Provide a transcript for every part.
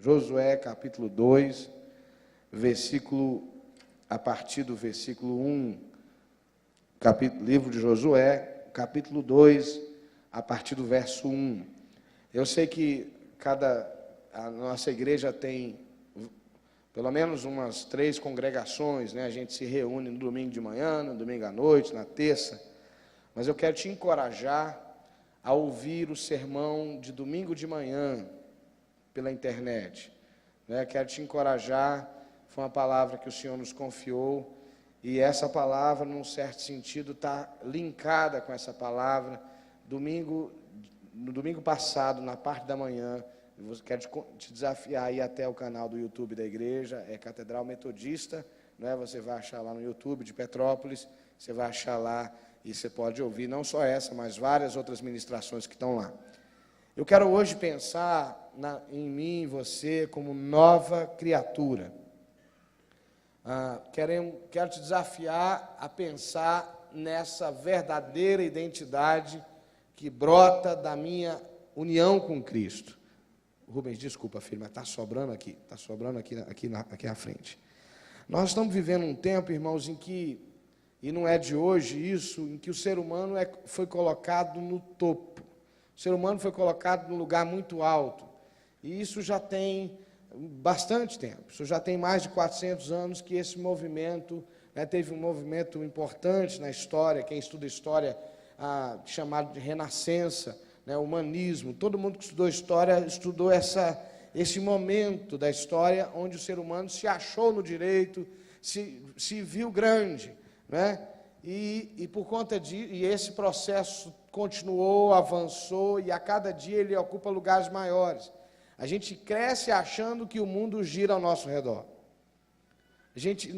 Josué, capítulo 2, a partir do versículo 1, livro de Josué, capítulo 2, a partir do verso 1. Eu sei que a nossa igreja tem pelo menos umas 3 congregações, né? A gente se reúne no domingo de manhã, no domingo à noite, na terça, mas eu quero te encorajar a ouvir o sermão de domingo de manhã pela internet, né? Quero te encorajar, foi uma palavra que o Senhor nos confiou, e essa palavra, num certo sentido, está linkada com essa palavra. No domingo passado, na parte da manhã, eu quero te desafiar a ir até o canal do YouTube da igreja, é Catedral Metodista, né? Você vai achar lá no YouTube de Petrópolis, você vai achar lá e você pode ouvir não só essa, mas várias outras ministrações que estão lá. Eu quero hoje pensar em mim e você como nova criatura. Quero te desafiar a pensar nessa verdadeira identidade que brota da minha união com Cristo. Rubens, desculpa, filho, mas está sobrando aqui na frente. Nós estamos vivendo um tempo, irmãos, em que, e não é de hoje isso, em que o ser humano foi colocado no topo. O ser humano foi colocado num lugar muito alto. E isso já tem bastante tempo. Isso já tem mais de 400 anos que esse movimento, né, teve um movimento importante na história. Quem estuda história, chamado de Renascença, né, humanismo, todo mundo que estudou história estudou esse momento da história onde o ser humano se achou no direito, se viu grande, né? E por conta disso, e esse processo continuou, avançou, e a cada dia ele ocupa lugares maiores. A gente cresce achando que o mundo gira ao nosso redor. A gente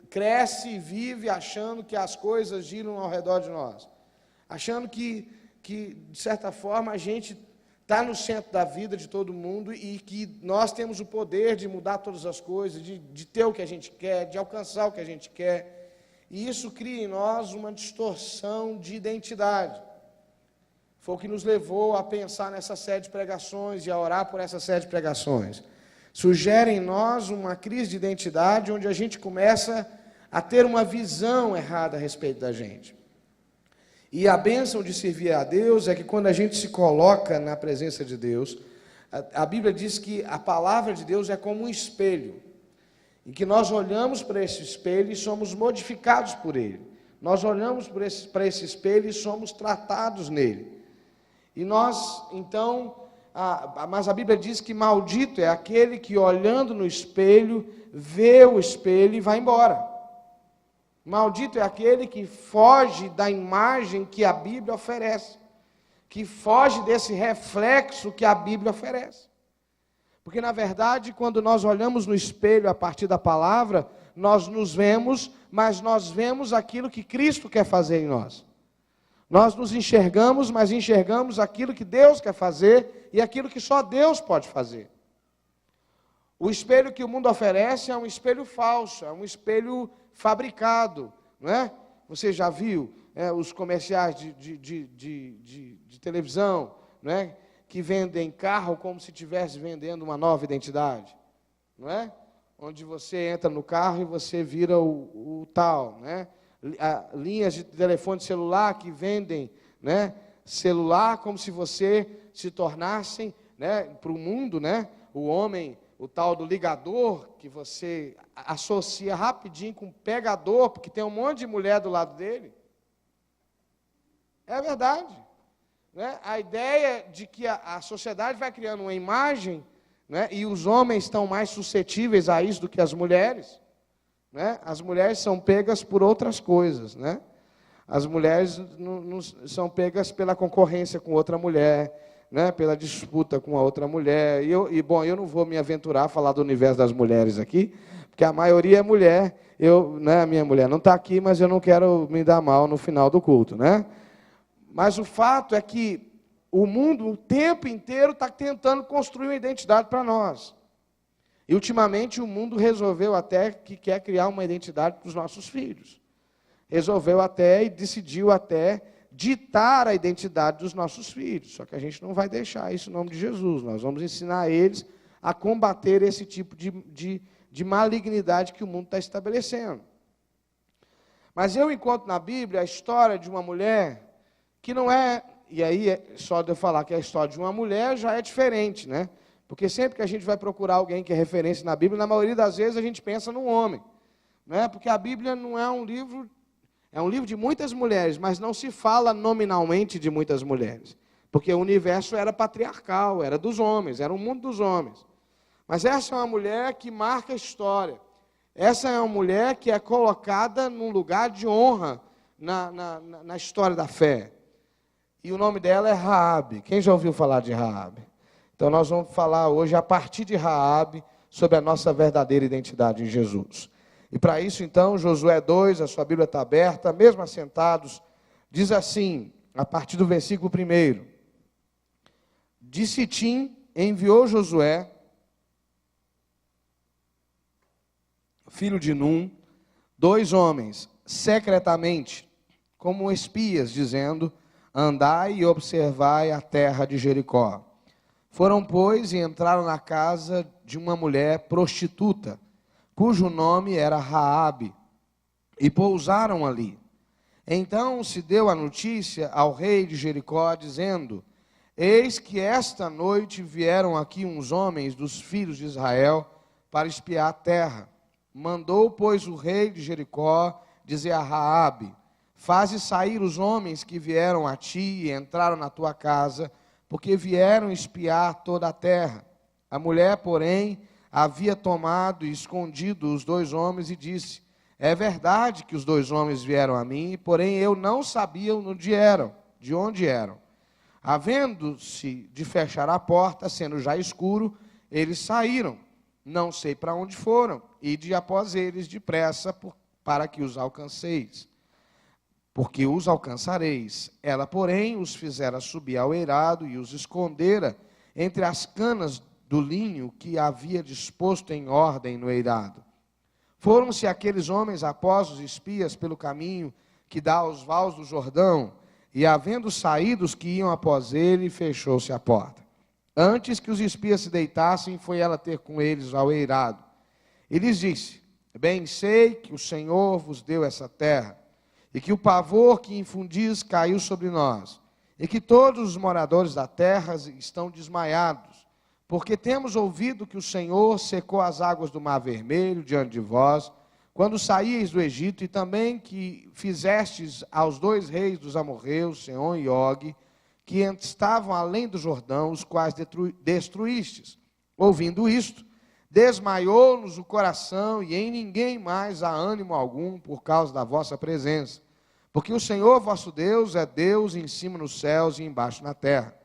cresce e vive achando que as coisas giram ao redor de nós, achando que de certa forma, a gente está no centro da vida de todo mundo e que nós temos o poder de mudar todas as coisas, de ter o que a gente quer, de alcançar o que a gente quer. E isso cria em nós uma distorção de identidade. Foi o que nos levou a pensar nessa série de pregações e a orar por essa série de pregações. Sugere em nós uma crise de identidade onde a gente começa a ter uma visão errada a respeito da gente. E a bênção de servir a Deus é que quando a gente se coloca na presença de Deus, a Bíblia diz que a palavra de Deus é como um espelho, em que nós olhamos para esse espelho e somos modificados por ele. Nós olhamos para esse espelho e somos tratados nele. E nós, então, mas a Bíblia diz que maldito é aquele que olhando no espelho, vê o espelho e vai embora. Maldito é aquele que foge da imagem que a Bíblia oferece, que foge desse reflexo que a Bíblia oferece. Porque, na verdade, quando nós olhamos no espelho a partir da palavra, nós nos vemos, mas nós vemos aquilo que Cristo quer fazer em nós. Nós nos enxergamos, mas enxergamos aquilo que Deus quer fazer e aquilo que só Deus pode fazer. O espelho que o mundo oferece é um espelho falso, é um espelho fabricado, não é? Você já viu os comerciais de televisão, não é? Que vendem carro como se estivesse vendendo uma nova identidade, não é? Onde você entra no carro e você vira o tal, né? Linhas de telefone celular que vendem, né, celular como se você se tornasse, né, para o mundo, né, o homem, o tal do ligador, que você associa rapidinho com pegador, porque tem um monte de mulher do lado dele. É verdade, né? A ideia de que a sociedade vai criando uma imagem, né, e os homens estão mais suscetíveis a isso do que as mulheres. Né? As mulheres são pegas por outras coisas, né? As mulheres não são pegas pela concorrência com outra mulher, né? Pela disputa com a outra mulher. Bom, eu não vou me aventurar a falar do universo das mulheres aqui, porque a maioria é mulher. A minha mulher não está aqui, mas eu não quero me dar mal no final do culto, né? Mas o fato é que o mundo o tempo inteiro está tentando construir uma identidade para nós. E, ultimamente, o mundo resolveu até que quer criar uma identidade para os nossos filhos. Resolveu até e decidiu até ditar a identidade dos nossos filhos. Só que a gente não vai deixar isso em nome de Jesus. Nós vamos ensinar eles a combater esse tipo de malignidade que o mundo está estabelecendo. Mas eu encontro na Bíblia a história de uma mulher que não é, e aí só de eu falar que a história de uma mulher já é diferente, né? Porque sempre que a gente vai procurar alguém que é referência na Bíblia, na maioria das vezes a gente pensa num homem, né? Porque a Bíblia não é um livro, é um livro de muitas mulheres, mas não se fala nominalmente de muitas mulheres. Porque o universo era patriarcal, era dos homens, era o mundo dos homens. Mas essa é uma mulher que marca a história. Essa é uma mulher que é colocada num lugar de honra na história da fé. E o nome dela é Raabe. Quem já ouviu falar de Raabe? Então nós vamos falar hoje, a partir de Raabe, sobre a nossa verdadeira identidade em Jesus. E para isso, então, Josué 2, a sua Bíblia está aberta, mesmo assentados, diz assim, a partir do versículo 1. De Sitim enviou Josué, filho de Num, 2 homens, secretamente, como espias, dizendo: andai e observai a terra de Jericó. Foram, pois, e entraram na casa de uma mulher prostituta, cujo nome era Raabe, e pousaram ali. Então se deu a notícia ao rei de Jericó, dizendo: eis que esta noite vieram aqui uns homens dos filhos de Israel para espiar a terra. Mandou, pois, o rei de Jericó dizer a Raabe: faze sair os homens que vieram a ti e entraram na tua casa, porque vieram espiar toda a terra. A mulher, porém, havia tomado e escondido os 2 homens e disse: é verdade que os 2 homens vieram a mim, porém eu não sabia de onde eram. Havendo-se de fechar a porta, sendo já escuro, eles saíram. Não sei para onde foram. Ide após eles depressa, para que os alcanceis. Porque os alcançareis. Ela, porém, os fizera subir ao eirado e os escondera entre as canas do linho que havia disposto em ordem no eirado. Foram-se aqueles homens após os espias pelo caminho que dá aos vales do Jordão, e havendo saído os que iam após ele, fechou-se a porta. Antes que os espias se deitassem, foi ela ter com eles ao eirado. E lhes disse: bem sei que o Senhor vos deu essa terra, e que o pavor que infundis caiu sobre nós, e que todos os moradores da terra estão desmaiados, porque temos ouvido que o Senhor secou as águas do Mar Vermelho diante de vós, quando saíeis do Egito, e também que fizestes aos 2 reis dos amorreus, Seom e Og, que estavam além do Jordão, os quais destruístes. Ouvindo isto, desmaiou-nos o coração, e em ninguém mais há ânimo algum por causa da vossa presença. Porque o Senhor vosso Deus é Deus em cima nos céus e embaixo na terra.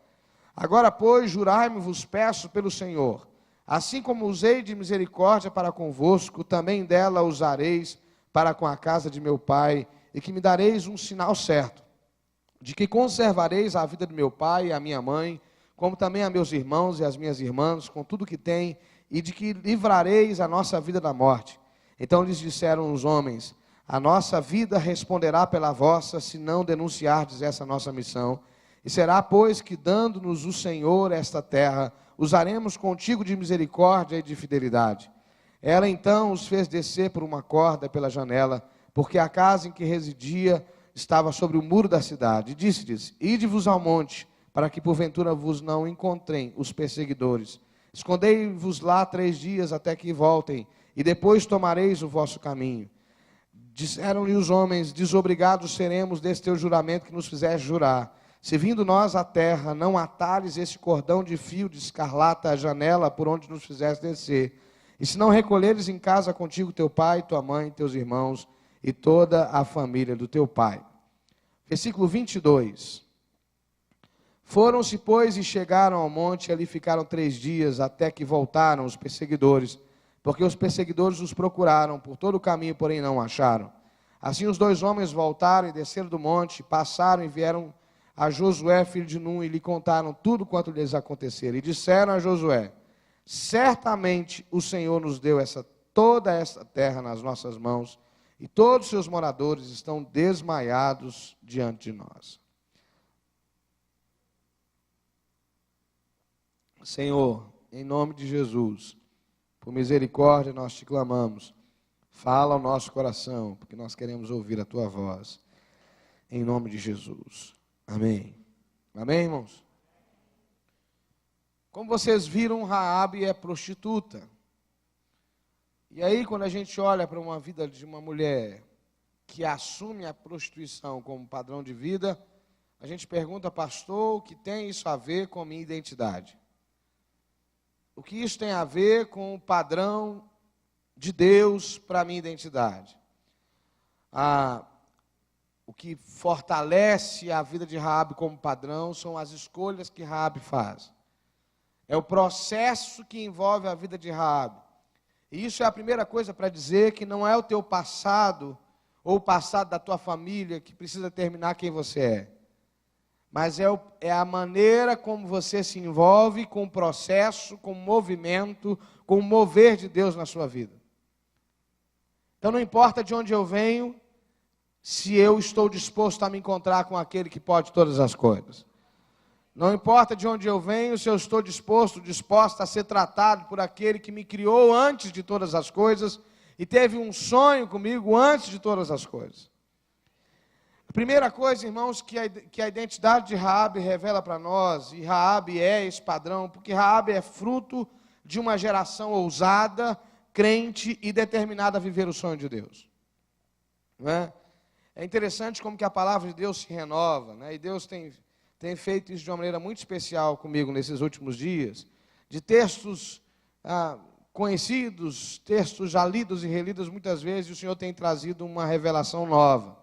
Agora, pois, jurai-me, vos peço pelo Senhor, assim como usei de misericórdia para convosco, também dela usareis para com a casa de meu pai, e que me dareis um sinal certo, de que conservareis a vida do meu pai e a minha mãe, como também a meus irmãos e as minhas irmãs, com tudo que têm, e de que livrareis a nossa vida da morte. Então lhes disseram os homens: a nossa vida responderá pela vossa, se não denunciardes essa nossa missão. E será, pois, que dando-nos o Senhor esta terra, usaremos contigo de misericórdia e de fidelidade. Ela então os fez descer por uma corda pela janela, porque a casa em que residia estava sobre o muro da cidade. E disse-lhes: ide-vos ao monte, para que porventura vos não encontrem os perseguidores. Escondei-vos lá 3 dias até que voltem, e depois tomareis o vosso caminho. Disseram-lhe os homens: desobrigados seremos desse teu juramento que nos fizeste jurar. Se vindo nós à terra, não atares esse cordão de fio de escarlata à janela por onde nos fizeste descer. E se não recolheres em casa contigo teu pai, tua mãe, teus irmãos e toda a família do teu pai. Versículo 22. Foram-se, pois, e chegaram ao monte, e ali ficaram 3 dias, até que voltaram os perseguidores, porque os perseguidores os procuraram por todo o caminho, porém não acharam. Assim os 2 homens voltaram e desceram do monte, passaram e vieram a Josué, filho de Num, e lhe contaram tudo quanto lhes acontecera. E disseram a Josué: certamente o Senhor nos deu toda esta terra nas nossas mãos, e todos os seus moradores estão desmaiados diante de nós. Senhor, em nome de Jesus. Por misericórdia nós te clamamos. Fala ao nosso coração, porque nós queremos ouvir a tua voz. Em nome de Jesus. Amém. Amém, irmãos? Como vocês viram, Raabe é prostituta. E aí, quando a gente olha para uma vida de uma mulher que assume a prostituição como padrão de vida, a gente pergunta, pastor, o que tem isso a ver com a minha identidade? O que isso tem a ver com o padrão de Deus para a minha identidade? O que fortalece a vida de Raabe como padrão são as escolhas que Raabe faz. É o processo que envolve a vida de Raabe. E isso é a primeira coisa para dizer que não é o teu passado ou o passado da tua família que precisa determinar quem você é. Mas é a maneira como você se envolve com o processo, com o movimento, com o mover de Deus na sua vida. Então não importa de onde eu venho, se eu estou disposto a me encontrar com aquele que pode todas as coisas. Não importa de onde eu venho, se eu estou disposta a ser tratado por aquele que me criou antes de todas as coisas e teve um sonho comigo antes de todas as coisas. A primeira coisa, irmãos, que a identidade de Raabe revela para nós, e Raabe é esse padrão, porque Raabe é fruto de uma geração ousada, crente e determinada a viver o sonho de Deus. Não é? É interessante como que a palavra de Deus se renova, né? E Deus tem feito isso de uma maneira muito especial comigo nesses últimos dias, de textos conhecidos, textos já lidos e relidos muitas vezes, e o Senhor tem trazido uma revelação nova.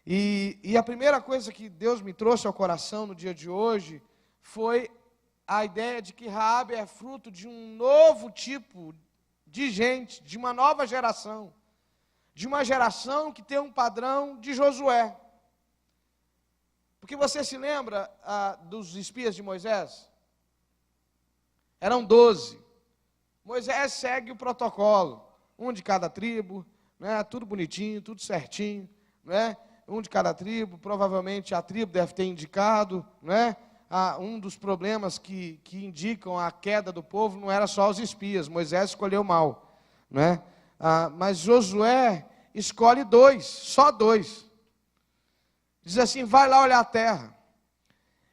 E a primeira coisa que Deus me trouxe ao coração no dia de hoje foi a ideia de que Raabe é fruto de um novo tipo de gente, de uma nova geração, de uma geração que tem um padrão de Josué. Porque você se lembra dos espias de Moisés? Eram 12. Moisés segue o protocolo, um de cada tribo, né? Tudo bonitinho, tudo certinho, né? Um de cada tribo, provavelmente a tribo deve ter indicado, né? Um dos problemas que indicam a queda do povo não era só os espias, Moisés escolheu mal, né? Mas Josué escolhe 2, só 2. Diz assim, vai lá olhar a terra.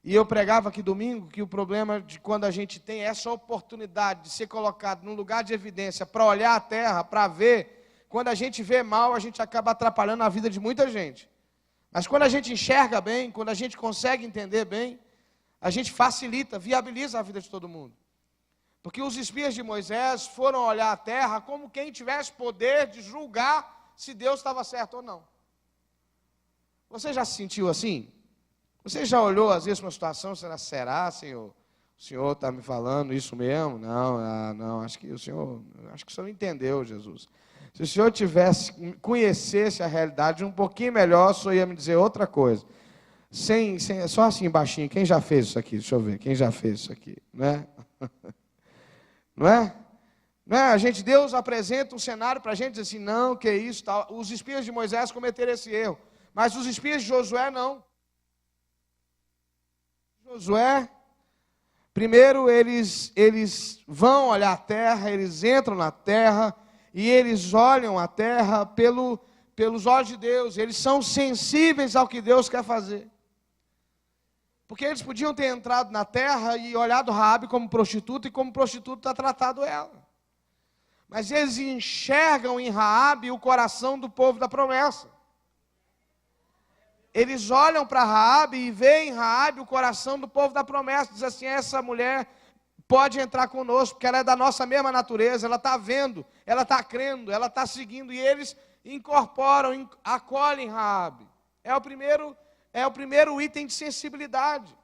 E eu pregava aqui domingo que o problema de quando a gente tem essa oportunidade de ser colocado num lugar de evidência para olhar a terra, para ver, quando a gente vê mal, a gente acaba atrapalhando a vida de muita gente. Mas quando a gente enxerga bem, quando a gente consegue entender bem, a gente facilita, viabiliza a vida de todo mundo. Porque os espias de Moisés foram olhar a terra como quem tivesse poder de julgar se Deus estava certo ou não. Você já se sentiu assim? Você já olhou às vezes para uma situação, será, Senhor? O Senhor está me falando isso mesmo? Não, acho que o Senhor não entendeu, Jesus. Se o Senhor conhecesse a realidade um pouquinho melhor, o Senhor ia me dizer outra coisa. Só assim baixinho, quem já fez isso aqui? Deixa eu ver, quem já fez isso aqui? Né? Não é? Não é? Deus apresenta um cenário para a gente dizer assim, não, que isso, tal. Os espias de Moisés cometeram esse erro. Mas os espias de Josué não. Josué, primeiro eles vão olhar a terra, eles entram na terra e eles olham a terra pelos olhos de Deus. Eles são sensíveis ao que Deus quer fazer. Porque eles podiam ter entrado na terra e olhado Raabe como prostituta e como prostituta tratado ela. Mas eles enxergam em Raabe o coração do povo da promessa. Eles olham para Raabe e veem em Raabe o coração do povo da promessa. Diz assim, essa mulher pode entrar conosco, porque ela é da nossa mesma natureza, ela está vendo, ela está crendo, ela está seguindo. E eles incorporam, acolhem Raabe. É o primeiro item de sensibilidade.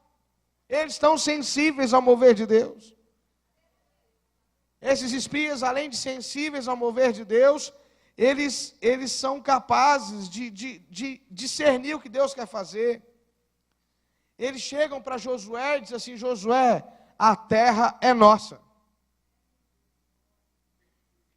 Eles estão sensíveis ao mover de Deus. Esses espias, além de sensíveis ao mover de Deus, eles são capazes de discernir o que Deus quer fazer. Eles chegam para Josué e dizem assim, Josué, a terra é nossa.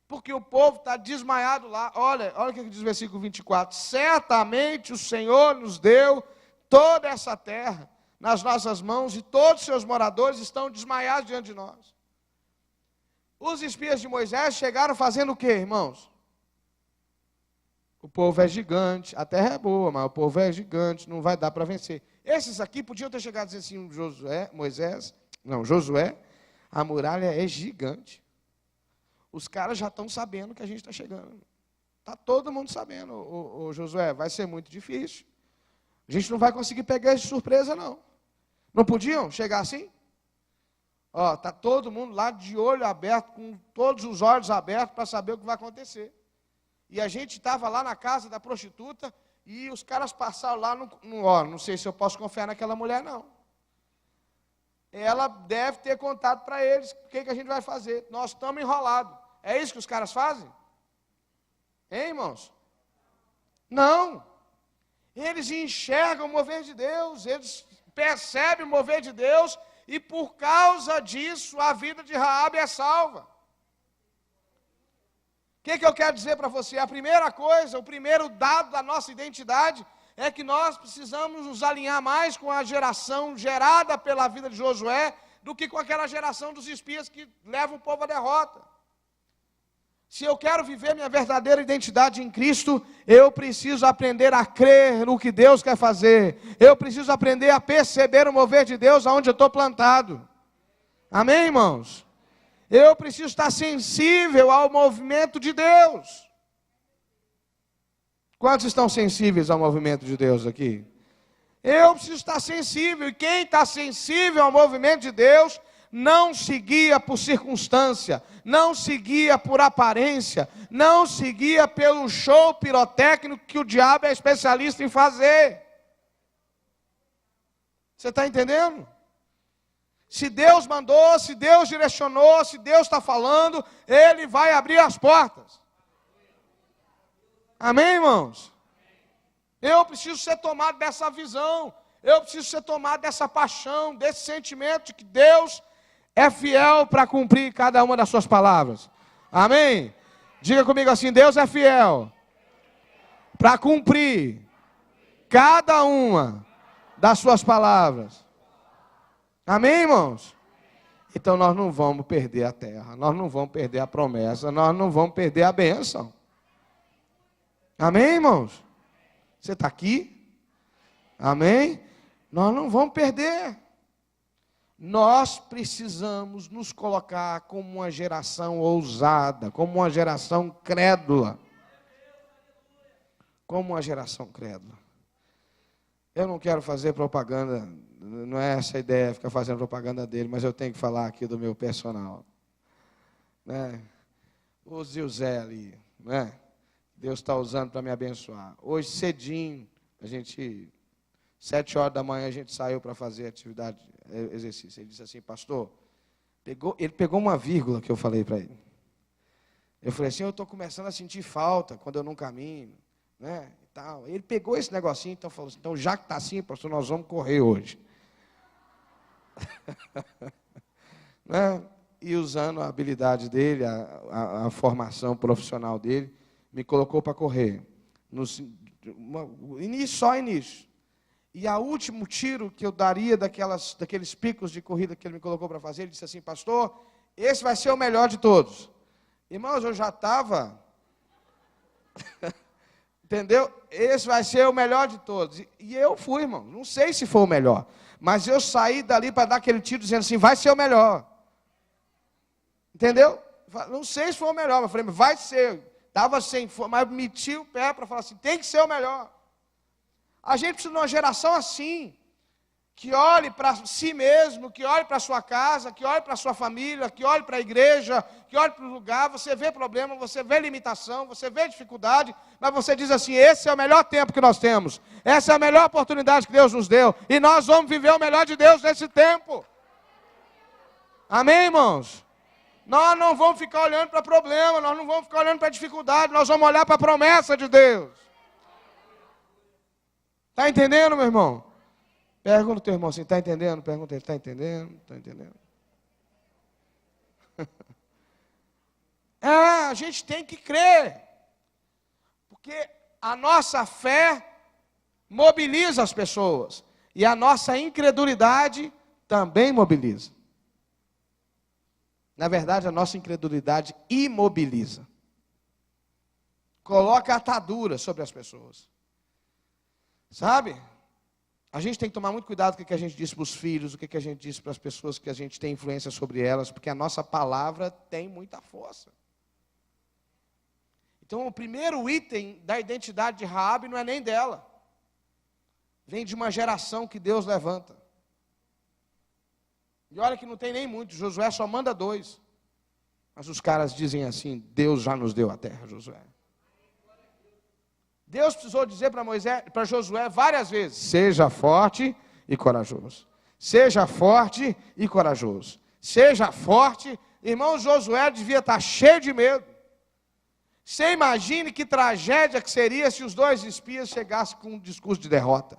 Porque o povo está desmaiado lá. Olha o que diz o versículo 24. Certamente o Senhor nos deu toda essa terra nas nossas mãos e todos os seus moradores estão desmaiados diante de nós. Os espias de Moisés chegaram fazendo o quê, irmãos? O povo é gigante, a terra é boa, mas o povo é gigante, não vai dar para vencer. Esses aqui podiam ter chegado a dizer assim, Josué, a muralha é gigante. Os caras já estão sabendo que a gente está chegando. Está todo mundo sabendo, o Josué, vai ser muito difícil. A gente não vai conseguir pegar de surpresa, não. Não podiam chegar assim? Ó, está todo mundo lá de olho aberto, com todos os olhos abertos para saber o que vai acontecer. E a gente estava lá na casa da prostituta e os caras passaram lá, não sei se eu posso confiar naquela mulher, não. Ela deve ter contado para eles o que a gente vai fazer. Nós estamos enrolados. É isso que os caras fazem? Hein, irmãos? Não. Eles enxergam o mover de Deus, eles percebem o mover de Deus, e por causa disso a vida de Raabe é salva. O que eu quero dizer para você? A primeira coisa, o primeiro dado da nossa identidade é que nós precisamos nos alinhar mais com a geração gerada pela vida de Josué do que com aquela geração dos espias que levam o povo à derrota. Se eu quero viver minha verdadeira identidade em Cristo, eu preciso aprender a crer no que Deus quer fazer. Eu preciso aprender a perceber o mover de Deus aonde eu estou plantado. Amém, irmãos? Eu preciso estar sensível ao movimento de Deus. Quantos estão sensíveis ao movimento de Deus aqui? Eu preciso estar sensível. E quem está sensível ao movimento de Deus não se guia por circunstância, não se guia por aparência, não se guia pelo show pirotécnico que o diabo é especialista em fazer. Você está entendendo? Se Deus mandou, se Deus direcionou, se Deus está falando, Ele vai abrir as portas. Amém, irmãos? Eu preciso ser tomado dessa visão, eu preciso ser tomado dessa paixão, desse sentimento de que Deus é fiel para cumprir cada uma das suas palavras. Amém? Diga comigo assim, Deus é fiel para cumprir cada uma das suas palavras. Amém, irmãos? Então nós não vamos perder a terra, nós não vamos perder a promessa, nós não vamos perder a bênção. Amém, irmãos? Você está aqui? Amém? Nós não vamos perder. Nós precisamos nos colocar como uma geração ousada, como uma geração crédula. Como uma geração crédula. Eu não quero fazer propaganda, não é essa a ideia, ficar fazendo propaganda dele, mas eu tenho que falar aqui do meu personal. Né? O Zilzé ali, né? Deus está usando para me abençoar. Hoje cedinho, 7 horas da manhã, a gente saiu para fazer atividade, exercício. Ele disse assim, pastor, ele pegou uma vírgula que eu falei para ele. Eu falei assim, eu estou começando a sentir falta quando eu não caminho, né? E tal. Ele pegou esse negocinho, então falou assim, então já que está assim, pastor, nós vamos correr hoje. Né? E usando a habilidade dele, a formação profissional dele, me colocou para correr. Só início. E o último tiro que eu daria daqueles picos de corrida que ele me colocou para fazer, ele disse assim, pastor, esse vai ser o melhor de todos. Irmãos, eu já estava... Entendeu? Esse vai ser o melhor de todos. E eu fui, irmão. Não sei se foi o melhor. Mas eu saí dali para dar aquele tiro dizendo assim, vai ser o melhor. Entendeu? Não sei se foi o melhor, mas eu falei, vai ser. Estava sem força, mas meti o pé para falar assim, tem que ser o melhor. A gente precisa de uma geração assim, que olhe para si mesmo, que olhe para a sua casa, que olhe para a sua família, que olhe para a igreja, que olhe para o lugar, você vê problema, você vê limitação, você vê dificuldade, mas você diz assim, esse é o melhor tempo que nós temos, essa é a melhor oportunidade que Deus nos deu, e nós vamos viver o melhor de Deus nesse tempo. Amém, irmãos? Nós não vamos ficar olhando para problema, nós não vamos ficar olhando para dificuldade, nós vamos olhar para a promessa de Deus. Está entendendo, meu irmão? Pergunta ao teu irmão assim, está entendendo? Pergunta ele, está entendendo? Está entendendo? A gente tem que crer. Porque a nossa fé mobiliza as pessoas. E a nossa incredulidade também mobiliza. Na verdade, a nossa incredulidade imobiliza. Coloca atadura sobre as pessoas. Sabe? A gente tem que tomar muito cuidado com o que a gente diz para os filhos, o que a gente diz para as pessoas que a gente tem influência sobre elas, porque a nossa palavra tem muita força. Então, o primeiro item da identidade de Raabe não é nem dela. Vem de uma geração que Deus levanta. E olha que não tem nem muito, Josué só manda 2. Mas os caras dizem assim, Deus já nos deu a terra, Josué. Deus precisou dizer para Josué várias vezes, seja forte e corajoso. Seja forte e corajoso. Seja forte. Irmão, Josué devia estar cheio de medo. Você imagine que tragédia que seria se os 2 espias chegassem com um discurso de derrota.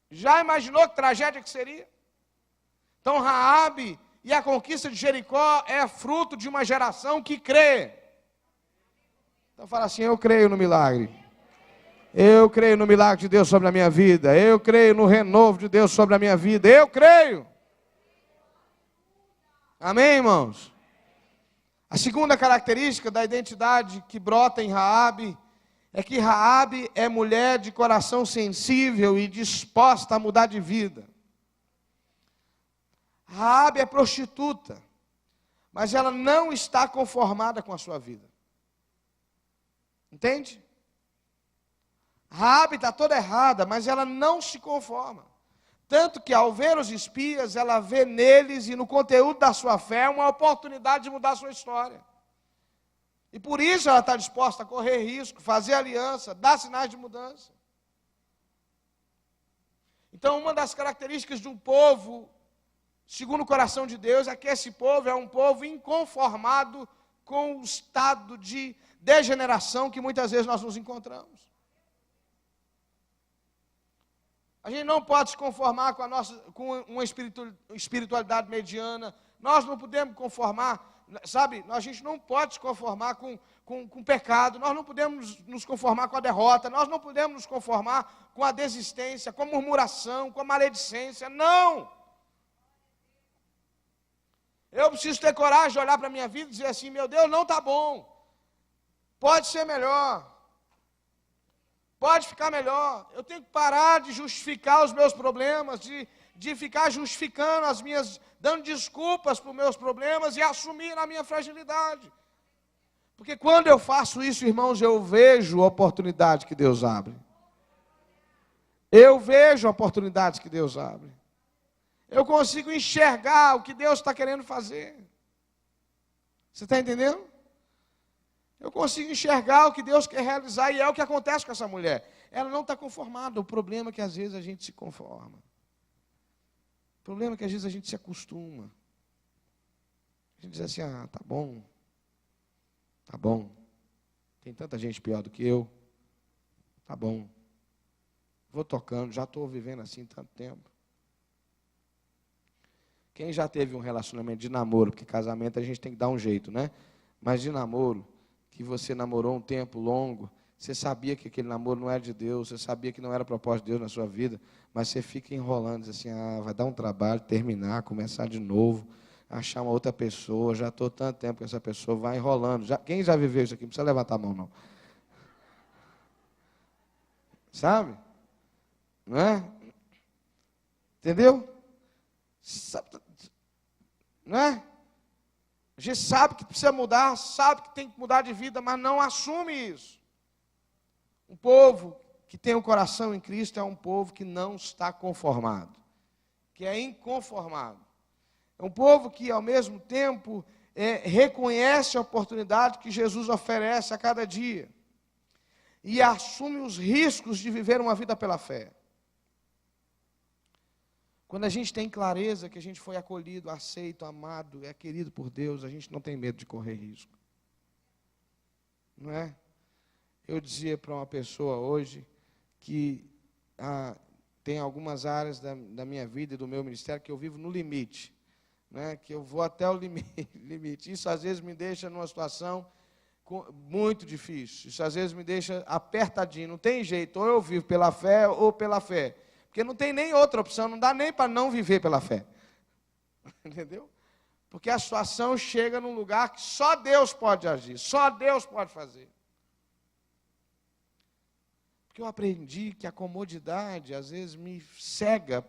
Já imaginou que tragédia que seria? Então, Raabe e a conquista de Jericó é fruto de uma geração que crê. Então fala assim, eu creio no milagre. Eu creio no milagre de Deus sobre a minha vida. Eu creio no renovo de Deus sobre a minha vida. Eu creio. Amém, irmãos? A segunda característica da identidade que brota em Raabe é que Raabe é mulher de coração sensível e disposta a mudar de vida. Raabe é prostituta, mas ela não está conformada com a sua vida. Entende? Raabe está toda errada, mas ela não se conforma. Tanto que ao ver os espias, ela vê neles e no conteúdo da sua fé uma oportunidade de mudar a sua história. E por isso ela está disposta a correr risco, fazer aliança, dar sinais de mudança. Então, uma das características de um povo, segundo o coração de Deus, é que esse povo é um povo inconformado com o estado de degeneração que muitas vezes nós nos encontramos. A gente não pode se conformar com uma espiritualidade mediana. Nós não podemos conformar, sabe? A gente não pode se conformar com pecado. Nós não podemos nos conformar com a derrota. Nós não podemos nos conformar com a desistência, com a murmuração, com a maledicência. Não! Eu preciso ter coragem de olhar para a minha vida e dizer assim, meu Deus, não está bom. Pode ser melhor. Pode ficar melhor. Eu tenho que parar de justificar os meus problemas, de ficar justificando as minhas, dando desculpas para os meus problemas e assumir a minha fragilidade. Porque quando eu faço isso, irmãos, eu vejo a oportunidade que Deus abre. Eu vejo a oportunidade que Deus abre. Eu consigo enxergar o que Deus está querendo fazer. Você está entendendo? Eu consigo enxergar o que Deus quer realizar e é o que acontece com essa mulher. Ela não está conformada. O problema é que às vezes a gente se conforma. O problema é que às vezes a gente se acostuma. A gente diz assim, tá bom. Tá bom. Tem tanta gente pior do que eu. Tá bom. Vou tocando, já estou vivendo assim tanto tempo. Quem já teve um relacionamento de namoro, porque casamento a gente tem que dar um jeito, né? Mas de namoro, que você namorou um tempo longo, você sabia que aquele namoro não era de Deus, você sabia que não era propósito de Deus na sua vida, mas você fica enrolando, diz assim, vai dar um trabalho, terminar, começar de novo, achar uma outra pessoa, já estou tanto tempo com essa pessoa, vai enrolando. Quem já viveu isso aqui? Não precisa levantar a mão, não. Sabe? Não é? Entendeu? Não é? A gente sabe que precisa mudar, sabe que tem que mudar de vida, mas não assume isso. Um povo que tem um coração em Cristo é um povo que não está conformado, que é inconformado. É um povo que, ao mesmo tempo, reconhece a oportunidade que Jesus oferece a cada dia e assume os riscos de viver uma vida pela fé. Quando a gente tem clareza que a gente foi acolhido, aceito, amado, é querido por Deus, a gente não tem medo de correr risco. Não é? Eu dizia para uma pessoa hoje que tem algumas áreas da minha vida e do meu ministério que eu vivo no limite, né? Que eu vou até o limite. Isso às vezes me deixa numa situação muito difícil. Isso às vezes me deixa apertadinho. Não tem jeito, ou eu vivo pela fé ou pela fé. Porque não tem nem outra opção, não dá nem para não viver pela fé. Entendeu? Porque a situação chega num lugar que só Deus pode agir, só Deus pode fazer. Porque eu aprendi que a comodidade, às vezes, me cega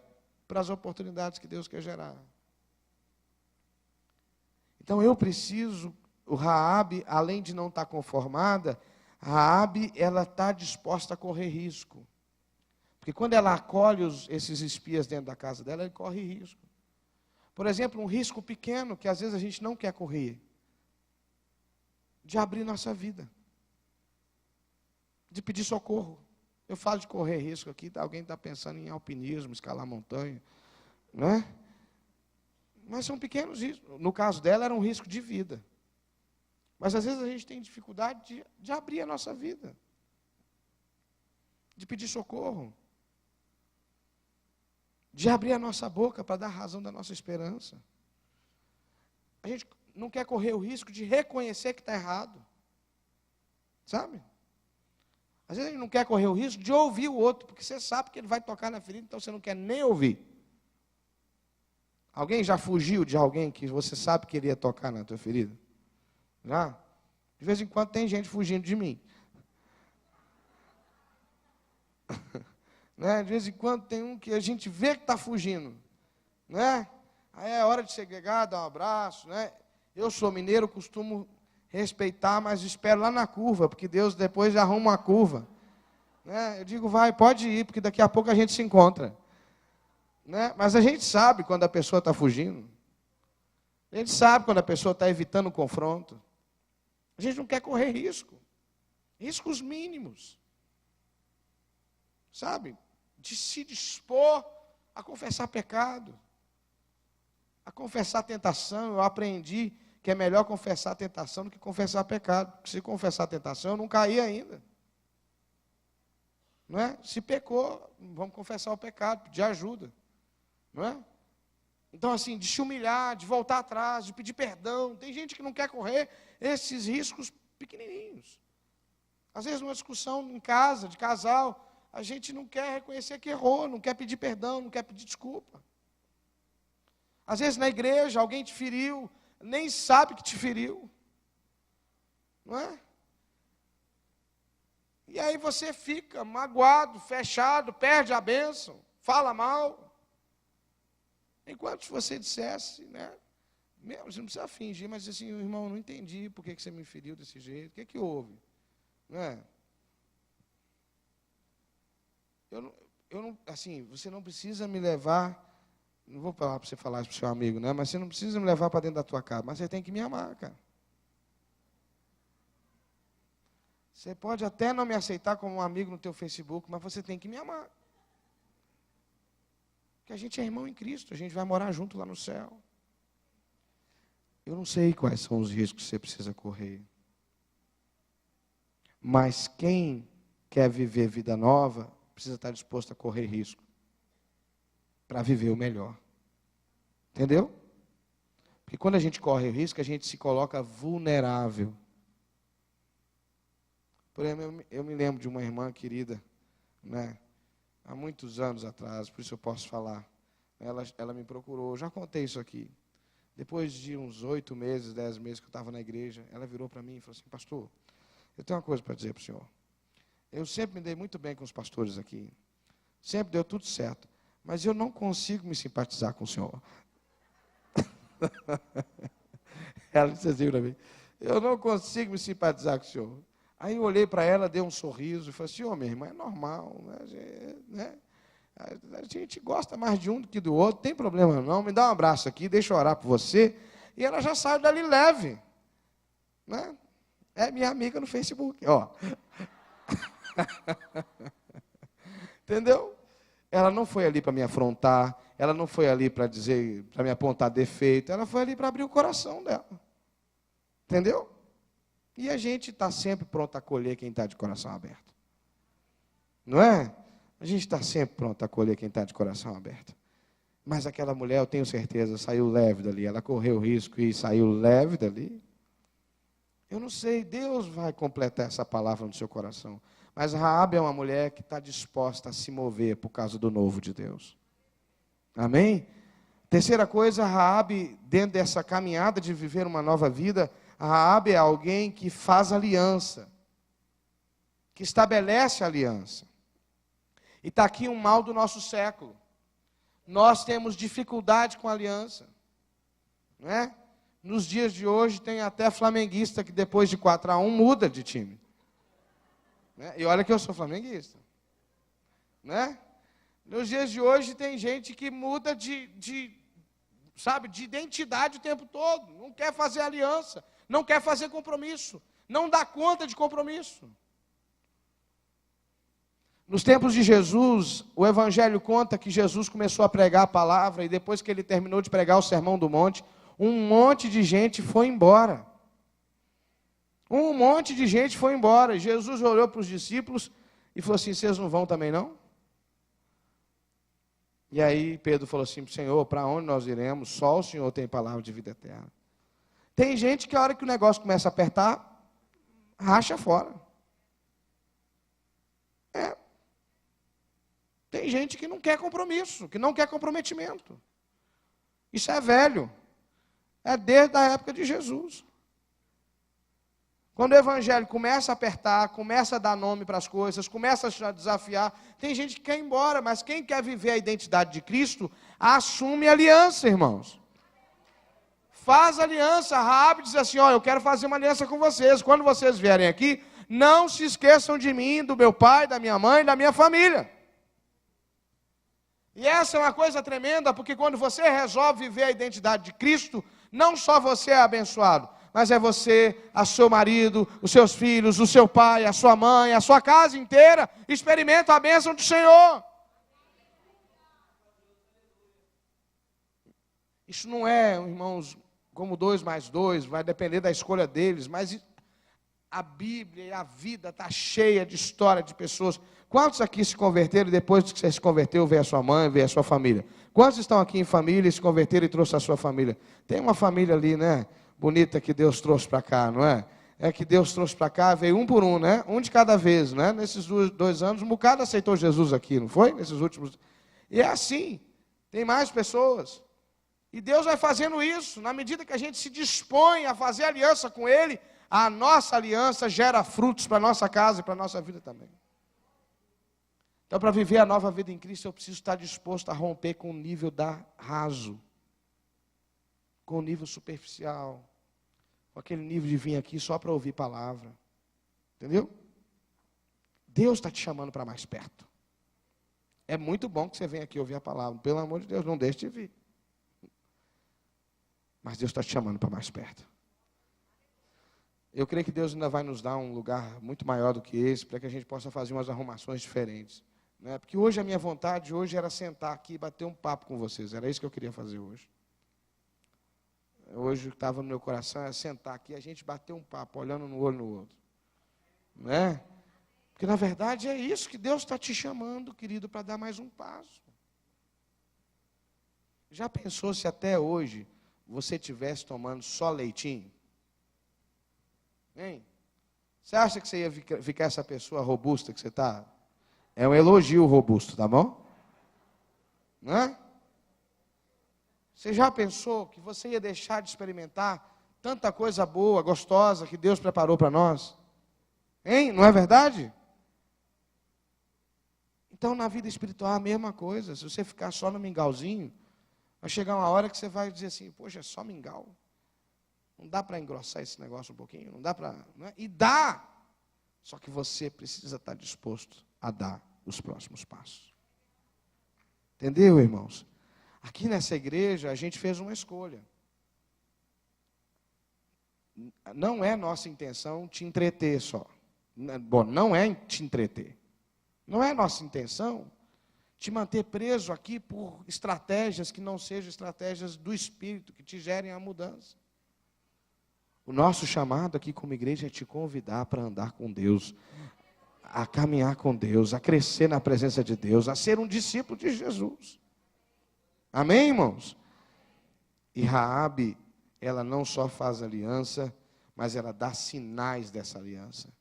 para as oportunidades que Deus quer gerar. Então, eu preciso, o Raabe, além de não estar conformada, Raabe, ela está disposta a correr risco. Porque quando ela acolhe esses espias dentro da casa dela, ele corre risco. Por exemplo, um risco pequeno que às vezes a gente não quer correr, de abrir nossa vida, de pedir socorro. Eu falo de correr risco aqui, alguém está pensando em alpinismo, escalar montanha, não é? Mas são pequenos riscos. No caso dela, era um risco de vida. Mas às vezes a gente tem dificuldade de abrir a nossa vida, de pedir socorro, de abrir a nossa boca para dar razão da nossa esperança. A gente não quer correr o risco de reconhecer que está errado. Sabe? Às vezes a gente não quer correr o risco de ouvir o outro, porque você sabe que ele vai tocar na ferida, então você não quer nem ouvir. Alguém já fugiu de alguém que você sabe que ele ia tocar na tua ferida? Já? De vez em quando tem gente fugindo de mim. Né? De vez em quando tem um que a gente vê que está fugindo. Né? Aí é hora de segregar, dar um abraço. Né? Eu sou mineiro, costumo respeitar, mas espero lá na curva, porque Deus depois arruma uma curva. Né? Eu digo, vai, pode ir, porque daqui a pouco a gente se encontra. Né? Mas a gente sabe quando a pessoa está fugindo. A gente sabe quando a pessoa está evitando o confronto. A gente não quer correr risco. Riscos mínimos. Sabe? De se dispor a confessar pecado. A confessar tentação. Eu aprendi que é melhor confessar tentação do que confessar pecado. Porque se confessar tentação, eu não caí ainda. Não é? Se pecou, vamos confessar o pecado, pedir ajuda. Não é? Então, assim, de se humilhar, de voltar atrás, de pedir perdão. Tem gente que não quer correr esses riscos pequenininhos. Às vezes, numa discussão em casa, de casal, a gente não quer reconhecer que errou, não quer pedir perdão, não quer pedir desculpa. Às vezes, na igreja, alguém te feriu, nem sabe que te feriu. Não é? E aí você fica magoado, fechado, perde a bênção, fala mal. Enquanto se você dissesse, né? Você não precisa fingir, mas assim, irmão, não entendi por que você me feriu desse jeito, o que houve? Não é? Eu não, assim, você não precisa me levar, não vou falar para você falar isso para o seu amigo, né? Mas você não precisa me levar para dentro da tua casa, mas você tem que me amar, cara. Você pode até não me aceitar como um amigo no teu Facebook, mas você tem que me amar. Porque a gente é irmão em Cristo, a gente vai morar junto lá no céu. Eu não sei quais são os riscos que você precisa correr. Mas quem quer viver vida nova, precisa estar disposto a correr risco. Para viver o melhor. Entendeu? Porque quando a gente corre risco, a gente se coloca vulnerável. Por exemplo, eu me lembro de uma irmã querida, né? Há muitos anos atrás, por isso eu posso falar. Ela me procurou, eu já contei isso aqui. Depois de uns 8 meses, 10 meses que eu estava na igreja, ela virou para mim e falou assim, pastor, eu tenho uma coisa para dizer para o senhor. Eu sempre me dei muito bem com os pastores aqui. Sempre deu tudo certo. Mas eu não consigo me simpatizar com o senhor. Ela disse assim para mim, eu não consigo me simpatizar com o senhor. Aí eu olhei para ela, dei um sorriso e falei assim, minha irmã, é normal, né? A gente gosta mais de um do que do outro, não tem problema não, me dá um abraço aqui, deixa eu orar por você. E ela já saiu dali leve. Né? É minha amiga no Facebook, ó. Entendeu? Ela não foi ali para me afrontar, ela não foi ali para dizer, para me apontar defeito, ela foi ali para abrir o coração dela. Entendeu? E a gente está sempre pronto a acolher quem está de coração aberto. Não é? A gente está sempre pronto a acolher quem está de coração aberto. Mas aquela mulher, eu tenho certeza, saiu leve dali. Ela correu risco e saiu leve dali. Eu não sei, Deus vai completar essa palavra no seu coração. Mas Raabe é uma mulher que está disposta a se mover por causa do novo de Deus. Amém? Terceira coisa, Raabe, dentro dessa caminhada de viver uma nova vida, Raabe é alguém que faz aliança, que estabelece aliança. E está aqui um mal do nosso século. Nós temos dificuldade com aliança, não é? Nos dias de hoje tem até flamenguista que depois de 4-1 muda de time. Né? E olha que eu sou flamenguista. Né? Nos dias de hoje tem gente que muda de identidade o tempo todo. Não quer fazer aliança, não quer fazer compromisso, não dá conta de compromisso. Nos tempos de Jesus, o Evangelho conta que Jesus começou a pregar a palavra e depois que ele terminou de pregar o Sermão do Monte, um monte de gente foi embora. Um monte de gente foi embora. Jesus olhou para os discípulos e falou assim, vocês não vão também não? E aí Pedro falou assim, Senhor, para onde nós iremos? Só o Senhor tem palavra de vida eterna. Tem gente que a hora que o negócio começa a apertar, racha fora. Tem gente que não quer compromisso, que não quer comprometimento. Isso é velho. É desde a época de Jesus. Quando o Evangelho começa a apertar, começa a dar nome para as coisas, começa a desafiar, tem gente que quer ir embora, mas quem quer viver a identidade de Cristo, assume aliança, irmãos. Faz aliança. Raabe diz assim, eu quero fazer uma aliança com vocês. Quando vocês vierem aqui, não se esqueçam de mim, do meu pai, da minha mãe, da minha família. E essa é uma coisa tremenda, porque quando você resolve viver a identidade de Cristo, não só você é abençoado, mas é você, o seu marido, os seus filhos, o seu pai, a sua mãe, a sua casa inteira, experimenta a bênção do Senhor. Isso não é, irmãos, como 2 mais 2, vai depender da escolha deles, mas a Bíblia e a vida está cheia de história de pessoas. Quantos aqui se converteram e depois que você se converteu, veio a sua mãe, veio a sua família? Quantos estão aqui em família e se converteram e trouxe a sua família? Tem uma família ali, né? Bonita que Deus trouxe para cá, não é? É que Deus trouxe para cá, veio um por um, né? Um de cada vez, né? Nesses 2 anos, um bocado aceitou Jesus aqui, não foi? Nesses últimos. E é assim, tem mais pessoas. E Deus vai fazendo isso, na medida que a gente se dispõe a fazer aliança com Ele, a nossa aliança gera frutos para a nossa casa e para a nossa vida também. Então, para viver a nova vida em Cristo, eu preciso estar disposto a romper com o nível raso, com o nível superficial, com aquele nível de vir aqui só para ouvir palavra. Entendeu? Deus está te chamando para mais perto. É muito bom que você venha aqui ouvir a palavra. Pelo amor de Deus, não deixe de vir. Mas Deus está te chamando para mais perto. Eu creio que Deus ainda vai nos dar um lugar muito maior do que esse, para que a gente possa fazer umas arrumações diferentes. Né? Porque hoje a minha vontade era sentar aqui e bater um papo com vocês. Era isso que eu queria fazer hoje. Hoje o que estava no meu coração era sentar aqui e a gente bater um papo, olhando no olho no outro. Né? Porque, na verdade, é isso que Deus está te chamando, querido, para dar mais um passo. Já pensou se até hoje você estivesse tomando só leitinho? Hein? Você acha que você ia ficar essa pessoa robusta que você está? É um elogio robusto, tá bom? Não é? Você já pensou que você ia deixar de experimentar tanta coisa boa, gostosa, que Deus preparou para nós? Hein? Não é verdade? Então, na vida espiritual, é a mesma coisa. Se você ficar só no mingauzinho, vai chegar uma hora que você vai dizer assim, poxa, é só mingau. Não dá para engrossar esse negócio um pouquinho? Não dá para... Não é? E dá! Só que você precisa estar disposto a dar os próximos passos. Entendeu, irmãos? Aqui nessa igreja, a gente fez uma escolha. Não é nossa intenção te entreter só. Bom, não é te entreter. Não é nossa intenção te manter preso aqui por estratégias que não sejam estratégias do Espírito, que te gerem a mudança. O nosso chamado aqui como igreja é te convidar para andar com Deus, a caminhar com Deus, a crescer na presença de Deus, a ser um discípulo de Jesus. Amém, irmãos? E Raabe, ela não só faz aliança, mas ela dá sinais dessa aliança.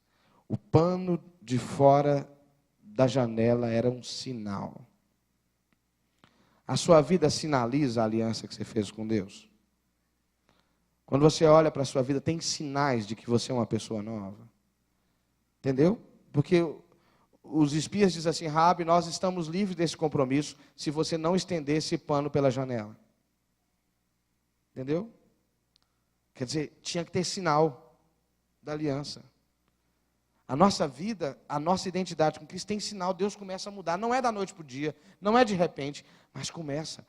O pano de fora da janela era um sinal. A sua vida sinaliza a aliança que você fez com Deus? Quando você olha para a sua vida, tem sinais de que você é uma pessoa nova? Entendeu? Porque os espias dizem assim: Raabe, nós estamos livres desse compromisso se você não estender esse pano pela janela. Entendeu? Quer dizer, tinha que ter sinal da aliança. A nossa vida, a nossa identidade com Cristo tem sinal. Deus começa a mudar. Não é da noite para o dia, não é de repente, mas começa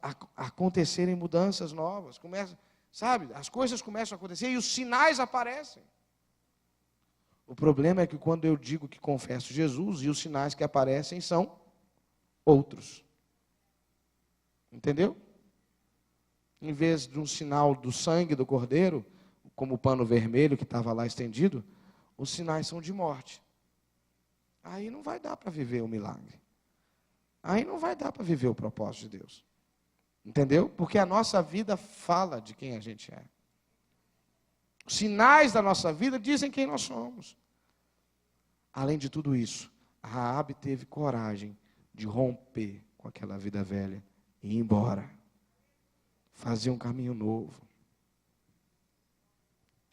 a acontecerem mudanças novas. Sabe, as coisas começam a acontecer e os sinais aparecem. O problema é que quando eu digo que confesso Jesus, e os sinais que aparecem são outros. Entendeu? Em vez de um sinal do sangue do cordeiro, como o pano vermelho que estava lá estendido, os sinais são de morte. Aí não vai dar para viver o milagre. Aí não vai dar para viver o propósito de Deus. Entendeu? Porque a nossa vida fala de quem a gente é. Os sinais da nossa vida dizem quem nós somos. Além de tudo isso, Raabe teve coragem de romper com aquela vida velha e ir embora. Fazer um caminho novo.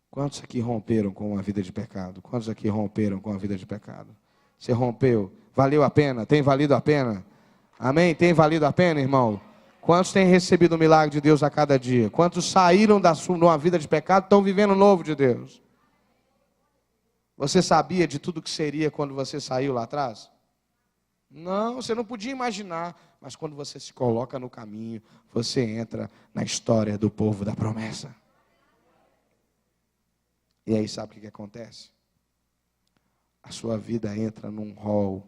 Quantos aqui romperam com uma vida de pecado? Quantos aqui romperam com a vida de pecado? Você rompeu? Valeu a pena? Tem valido a pena? Amém? Tem valido a pena, irmão? Quantos têm recebido o milagre de Deus a cada dia? Quantos saíram de uma vida de pecado e estão vivendo o novo de Deus? Você sabia de tudo que seria quando você saiu lá atrás? Não, você não podia imaginar. Mas quando você se coloca no caminho, você entra na história do povo da promessa. E aí sabe o que acontece? A sua vida entra num rol.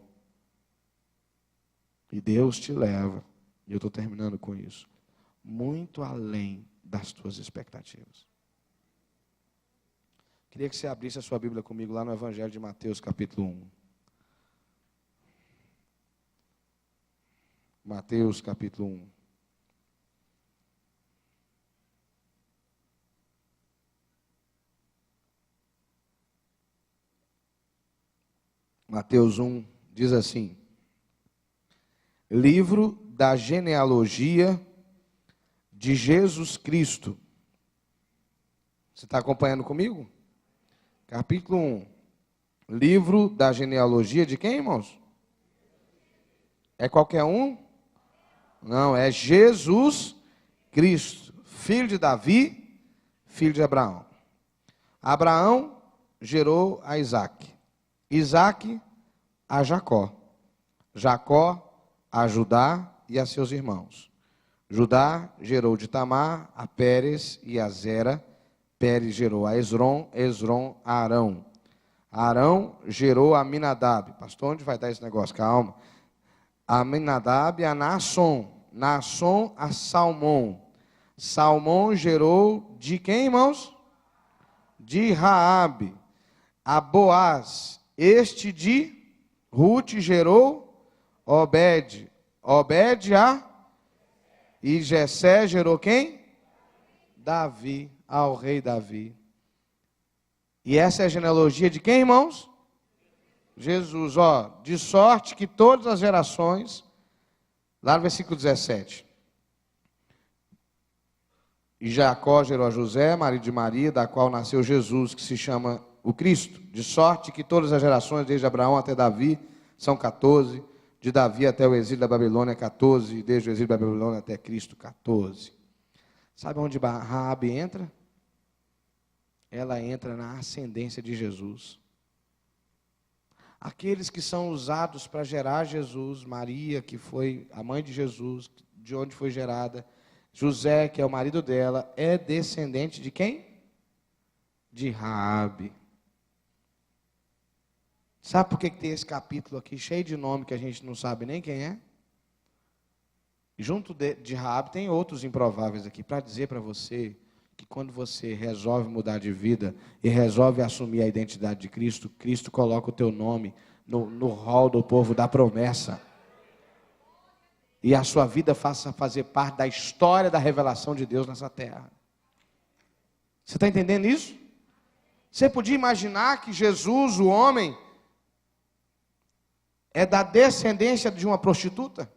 E Deus te leva, e eu estou terminando com isso, muito além das tuas expectativas. Queria que você abrisse a sua Bíblia comigo lá no Evangelho de Mateus, capítulo 1. Mateus, capítulo 1. Mateus 1 diz assim: livro da genealogia de Jesus Cristo. Você está acompanhando comigo? Capítulo 1. Livro da genealogia de quem, irmãos? É qualquer um? Não, é Jesus Cristo, filho de Davi, filho de Abraão. Abraão gerou a Isaque. Isaque a Jacó. Jacó a Judá e a seus irmãos. Judá gerou de Tamar a Pérez e a Zera. Pérez gerou a Esrom, Esrom a Arão. Arão gerou a Aminadab. Pastor, onde vai dar esse negócio? Calma. A Aminadab a Naasson. Naasson a Salmão. Salmão gerou de quem, irmãos? De Raabe. A Boaz. Este de Rute gerou Obed. Obed a... E Jessé gerou quem? Davi, ao rei Davi. E essa é a genealogia de quem, irmãos? Jesus, ó. De sorte que todas as gerações, lá no versículo 17. E Jacó gerou a José, marido de Maria, da qual nasceu Jesus, que se chama o Cristo. De sorte que todas as gerações, desde Abraão até Davi, são 14. De Davi até o exílio da Babilônia, 14. E desde o exílio da Babilônia até Cristo, 14. Sabe onde Raabe entra? Ela entra na ascendência de Jesus. Aqueles que são usados para gerar Jesus, Maria, que foi a mãe de Jesus, de onde foi gerada, José, que é o marido dela, é descendente de quem? De Raabe. Sabe por que tem esse capítulo aqui cheio de nome que a gente não sabe nem quem é? Junto de Raabe tem outros improváveis aqui, para dizer para você que quando você resolve mudar de vida e resolve assumir a identidade de Cristo, Cristo coloca o teu nome no rol do povo da promessa. E a sua vida faça fazer parte da história da revelação de Deus nessa terra. Você está entendendo isso? Você podia imaginar que Jesus, o homem, é da descendência de uma prostituta?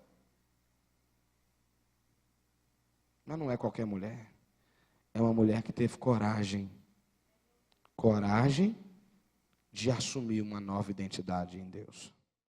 Mas não é qualquer mulher. É uma mulher que teve coragem. Coragem de assumir uma nova identidade em Deus.